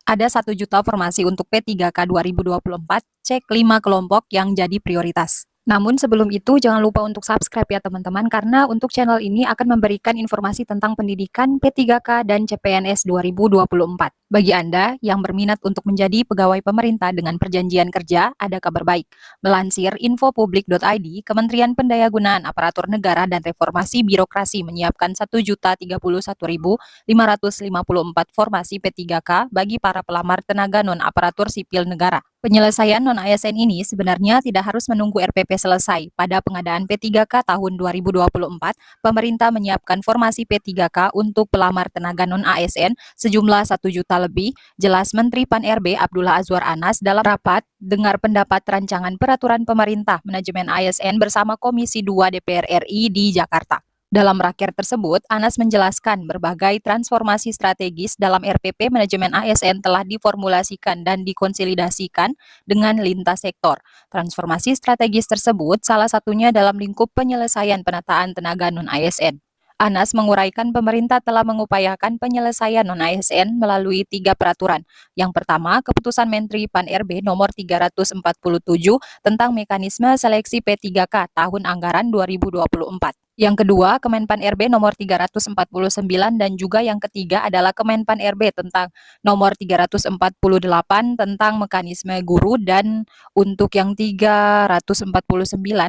Ada 1 juta formasi untuk P3K 2024, cek 5 kelompok yang jadi prioritas. Namun sebelum itu jangan lupa untuk subscribe ya teman-teman, karena untuk channel ini akan memberikan informasi tentang pendidikan P3K dan CPNS 2024. Bagi Anda yang berminat untuk menjadi pegawai pemerintah dengan perjanjian kerja, ada kabar baik. Melansir infopublik.id, Kementerian Pendayagunaan Aparatur Negara dan Reformasi Birokrasi menyiapkan 1.031.554 formasi P3K bagi para pelamar tenaga non-aparatur sipil negara. Penyelesaian non-ASN ini sebenarnya tidak harus menunggu RPP selesai. Pada pengadaan P3K tahun 2024, pemerintah menyiapkan formasi P3K untuk pelamar tenaga non-ASN sejumlah 1 juta lebih, jelas Menteri Pan-RB Abdullah Azwar Anas dalam rapat dengar pendapat rancangan peraturan pemerintah manajemen ASN bersama Komisi 2 DPR RI di Jakarta. Dalam raker tersebut, Anas menjelaskan berbagai transformasi strategis dalam RPP manajemen ASN telah diformulasikan dan dikonsolidasikan dengan lintas sektor. Transformasi strategis tersebut salah satunya dalam lingkup penyelesaian penataan tenaga non-ASN. Anas menguraikan pemerintah telah mengupayakan penyelesaian non-ASN melalui 3 peraturan. Yang pertama, Keputusan Menteri Pan-RB nomor 347 tentang mekanisme seleksi P3K tahun anggaran 2024. Yang kedua, Kemenpan RB nomor 349 dan juga yang ketiga adalah Kemenpan RB tentang nomor 348 tentang mekanisme guru, dan untuk yang 349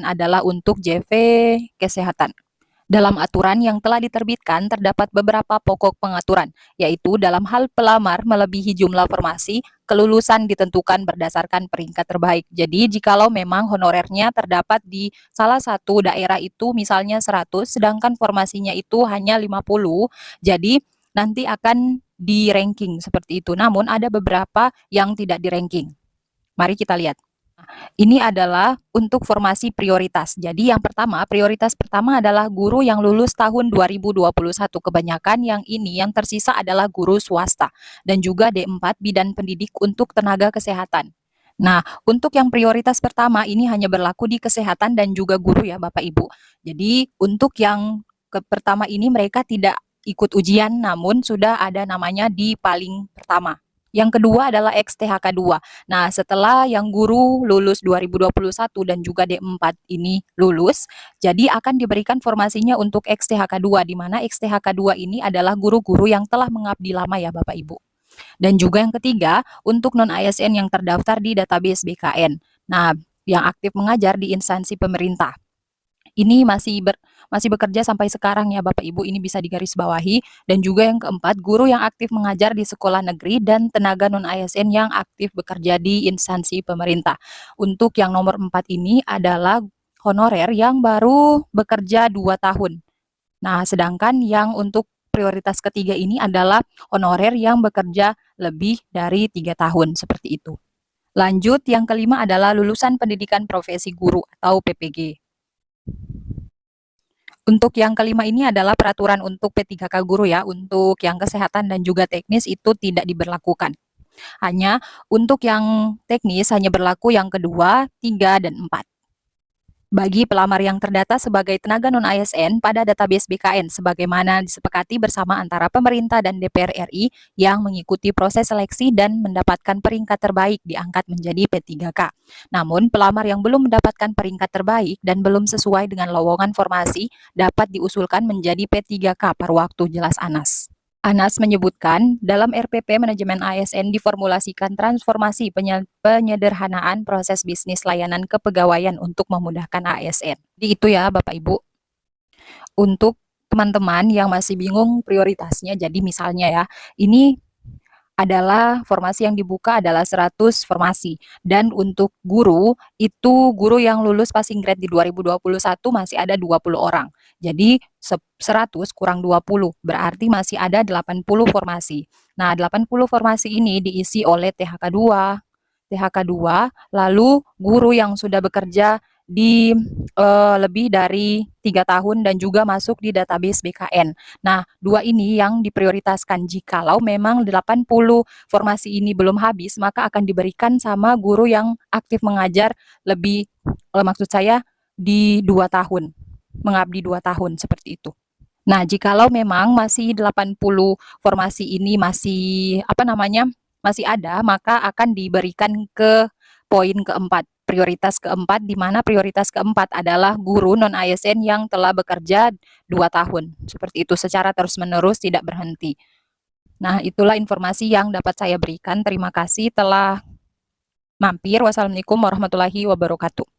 adalah untuk JV Kesehatan. Dalam aturan yang telah diterbitkan, terdapat beberapa pokok pengaturan, yaitu dalam hal pelamar melebihi jumlah formasi, kelulusan ditentukan berdasarkan peringkat terbaik. Jadi, jikalau memang honorernya terdapat di salah satu daerah itu misalnya 100, sedangkan formasinya itu hanya 50, jadi nanti akan di-ranking seperti itu. Namun, ada beberapa yang tidak di-ranking. Mari kita lihat. Ini adalah untuk formasi prioritas. Jadi yang pertama, prioritas pertama adalah guru yang lulus tahun 2021. Kebanyakan yang ini, yang tersisa adalah guru swasta. Dan juga D4 bidan pendidik untuk tenaga kesehatan. Nah, untuk yang prioritas pertama ini hanya berlaku di kesehatan dan juga guru ya Bapak Ibu. Jadi untuk yang pertama ini mereka tidak ikut ujian, namun sudah ada namanya di paling pertama. Yang kedua adalah XTHK 2. Nah, setelah yang guru lulus 2021 dan juga D4 ini lulus, jadi akan diberikan formasinya untuk XTHK 2, di mana XTHK 2 ini adalah guru-guru yang telah mengabdi lama ya Bapak Ibu. Dan juga yang ketiga, untuk non-ASN yang terdaftar di database BKN. Nah, yang aktif mengajar di instansi pemerintah. Ini masih bekerja sampai sekarang ya Bapak Ibu, ini bisa digarisbawahi. Dan juga yang keempat, guru yang aktif mengajar di sekolah negeri dan tenaga non-ASN yang aktif bekerja di instansi pemerintah. Untuk yang nomor 4 ini adalah honorer yang baru bekerja 2 tahun. Nah, sedangkan yang untuk prioritas ketiga ini adalah honorer yang bekerja lebih dari 3 tahun, seperti itu. Lanjut, yang kelima adalah lulusan pendidikan profesi guru atau PPG. Untuk yang kelima ini adalah peraturan untuk P3K guru ya, untuk yang kesehatan dan juga teknis itu tidak diberlakukan. Hanya untuk yang teknis hanya berlaku yang kedua, 3, dan 4. Bagi pelamar yang terdata sebagai tenaga non-ASN pada database BKN sebagaimana disepakati bersama antara pemerintah dan DPR RI yang mengikuti proses seleksi dan mendapatkan peringkat terbaik diangkat menjadi P3K. Namun, pelamar yang belum mendapatkan peringkat terbaik dan belum sesuai dengan lowongan formasi dapat diusulkan menjadi P3K per waktu, jelas Anas. Anas menyebutkan, dalam RPP manajemen ASN diformulasikan transformasi penyederhanaan proses bisnis layanan kepegawaian untuk memudahkan ASN. Jadi itu ya Bapak Ibu. Untuk teman-teman yang masih bingung prioritasnya, jadi misalnya ya, ini adalah formasi yang dibuka adalah 100 formasi. Dan untuk guru, itu guru yang lulus passing grade di 2021 masih ada 20 orang. Jadi 100 kurang 20, berarti masih ada 80 formasi. Nah, 80 formasi ini diisi oleh THK2, lalu guru yang sudah bekerja di lebih dari 3 tahun dan juga masuk di database BKN. Nah, 2 ini yang diprioritaskan. Jikalau memang 80 formasi ini belum habis, maka akan diberikan sama guru yang aktif mengajar lebih, maksud saya di 2 tahun, mengabdi 2 tahun, seperti itu. Nah, jikalau memang masih 80 formasi ini masih masih ada, maka akan diberikan ke poin keempat, prioritas keempat, di mana prioritas keempat adalah guru non-ASN yang telah bekerja 2 tahun. Seperti itu, secara terus-menerus tidak berhenti. Nah, itulah informasi yang dapat saya berikan. Terima kasih telah mampir. Wassalamualaikum warahmatullahi wabarakatuh.